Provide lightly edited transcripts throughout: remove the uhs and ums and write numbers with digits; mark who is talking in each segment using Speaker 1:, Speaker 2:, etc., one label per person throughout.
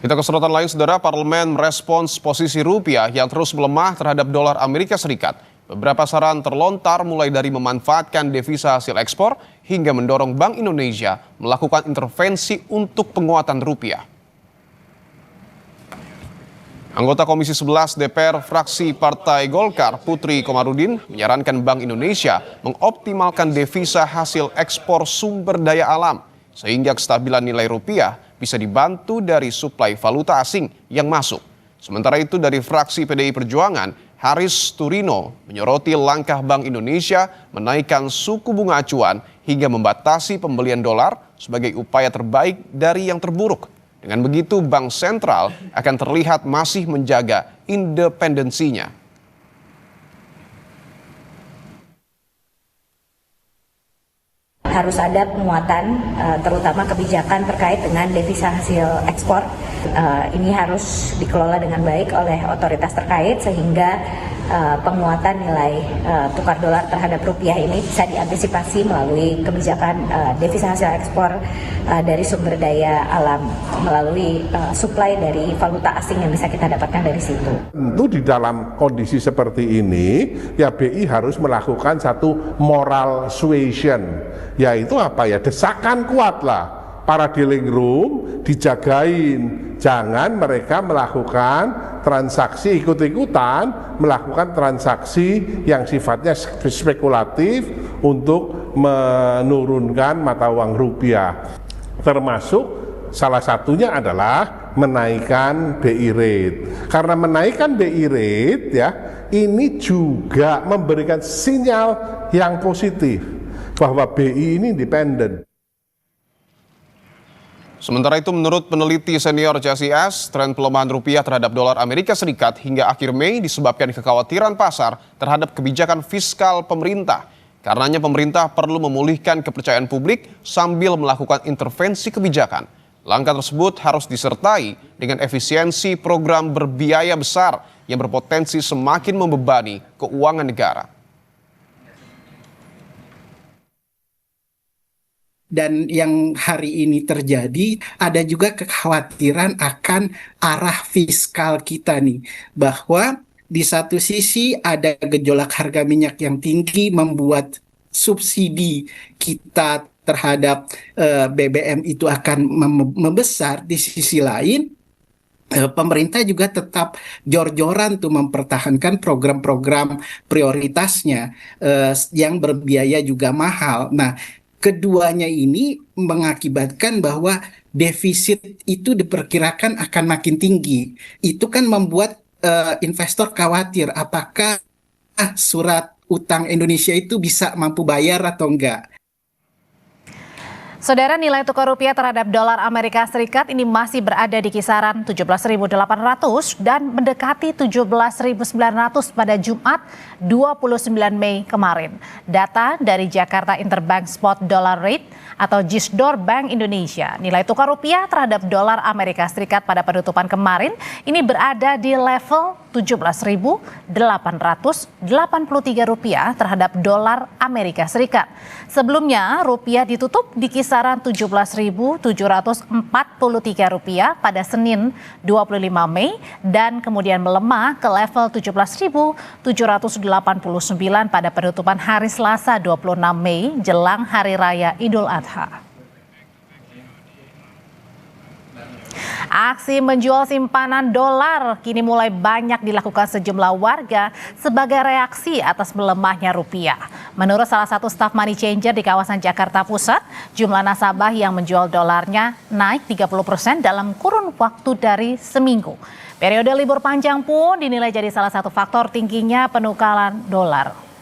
Speaker 1: Kita ke sorotan lain, saudara. Parlemen merespons posisi rupiah yang terus melemah terhadap dolar Amerika Serikat. Beberapa saran terlontar mulai dari memanfaatkan devisa hasil ekspor hingga mendorong Bank Indonesia melakukan intervensi untuk penguatan rupiah. Anggota Komisi 11 DPR fraksi Partai Golkar, Putri Komarudin, menyarankan Bank Indonesia mengoptimalkan devisa hasil ekspor sumber daya alam, sehingga kestabilan nilai rupiah bisa dibantu dari suplai valuta asing yang masuk. Sementara itu dari fraksi PDI Perjuangan, Haris Turino menyoroti langkah Bank Indonesia menaikkan suku bunga acuan hingga membatasi pembelian dolar sebagai upaya terbaik dari yang terburuk. Dengan begitu, Bank Sentral akan terlihat masih menjaga independensinya.
Speaker 2: Harus ada penguatan, terutama kebijakan terkait dengan devisa hasil ekspor. Ini harus dikelola dengan baik oleh otoritas terkait sehingga penguatan nilai tukar dolar terhadap rupiah ini bisa diantisipasi melalui kebijakan devisa hasil ekspor dari sumber daya alam, melalui suplai dari valuta asing yang bisa kita dapatkan dari situ.
Speaker 3: Tentu di dalam kondisi seperti ini, ya BI harus melakukan satu moral suasion, yaitu apa ya, desakan kuat lah para dealing room dijagain, jangan mereka melakukan transaksi ikut-ikutan, melakukan transaksi yang sifatnya spekulatif untuk menurunkan mata uang rupiah, termasuk salah satunya adalah menaikkan BI rate. Karena menaikkan BI rate ya, ini juga memberikan sinyal yang positif bahwa BI ini independen.
Speaker 1: Sementara itu, menurut peneliti senior CSIS, tren pelemahan rupiah terhadap dolar Amerika Serikat hingga akhir Mei disebabkan kekhawatiran pasar terhadap kebijakan fiskal pemerintah. Karenanya pemerintah perlu memulihkan kepercayaan publik sambil melakukan intervensi kebijakan. Langkah tersebut harus disertai dengan efisiensi program berbiaya besar yang berpotensi semakin membebani keuangan negara.
Speaker 4: Dan yang hari ini terjadi, ada juga kekhawatiran akan arah fiskal kita nih. Bahwa di satu sisi ada gejolak harga minyak yang tinggi membuat subsidi kita terhadap BBM itu akan membesar. Di sisi lain, pemerintah juga tetap jor-joran tuh mempertahankan program-program prioritasnya yang berbiaya juga mahal. Nah, keduanya ini mengakibatkan bahwa defisit itu diperkirakan akan makin tinggi. Itu kan membuat investor khawatir apakah surat utang Indonesia itu bisa mampu bayar atau enggak.
Speaker 5: Saudara, nilai tukar rupiah terhadap dolar Amerika Serikat ini masih berada di kisaran 17.800 dan mendekati 17.900 pada Jumat 29 Mei kemarin. Data dari Jakarta Interbank Spot Dollar Rate atau JISDOR Bank Indonesia, nilai tukar rupiah terhadap dolar Amerika Serikat pada penutupan kemarin ini berada di level Rp17.883 terhadap dolar Amerika Serikat. Sebelumnya, rupiah ditutup di kisaran Rp17.743 pada Senin 25 Mei dan kemudian melemah ke level 17.789 pada penutupan hari Selasa 26 Mei jelang Hari Raya Idul Adha. Aksi menjual simpanan dolar kini mulai banyak dilakukan sejumlah warga sebagai reaksi atas melemahnya rupiah. Menurut salah satu staf money changer di kawasan Jakarta Pusat, jumlah nasabah yang menjual dolarnya naik 30% dalam kurun waktu dari seminggu. Periode libur panjang pun dinilai jadi salah satu faktor tingginya penukaran dolar.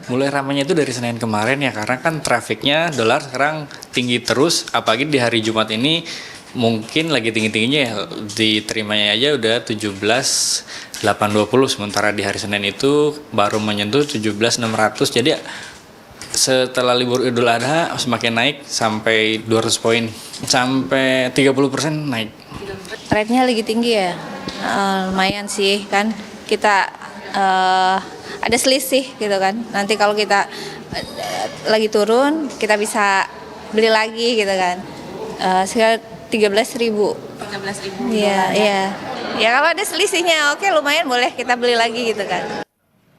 Speaker 6: Mulai ramainya itu dari Senin kemarin ya, karena kan trafiknya dolar sekarang tinggi terus, apalagi di hari Jumat ini mungkin lagi tinggi-tingginya ya, diterimanya aja udah 17.820, sementara di hari Senin itu baru menyentuh 17.600. Jadi setelah libur Idul Adha semakin naik sampai 200 poin, sampai 30% naik.
Speaker 7: Rate-nya lagi tinggi ya, lumayan sih kan, kita ada selisih gitu kan. Nanti kalau kita lagi turun, kita bisa beli lagi gitu kan. Sekitar 13.000.
Speaker 5: 13.000.
Speaker 7: Iya, iya. Ya kalau ada selisihnya oke lumayan boleh kita beli lagi gitu kan.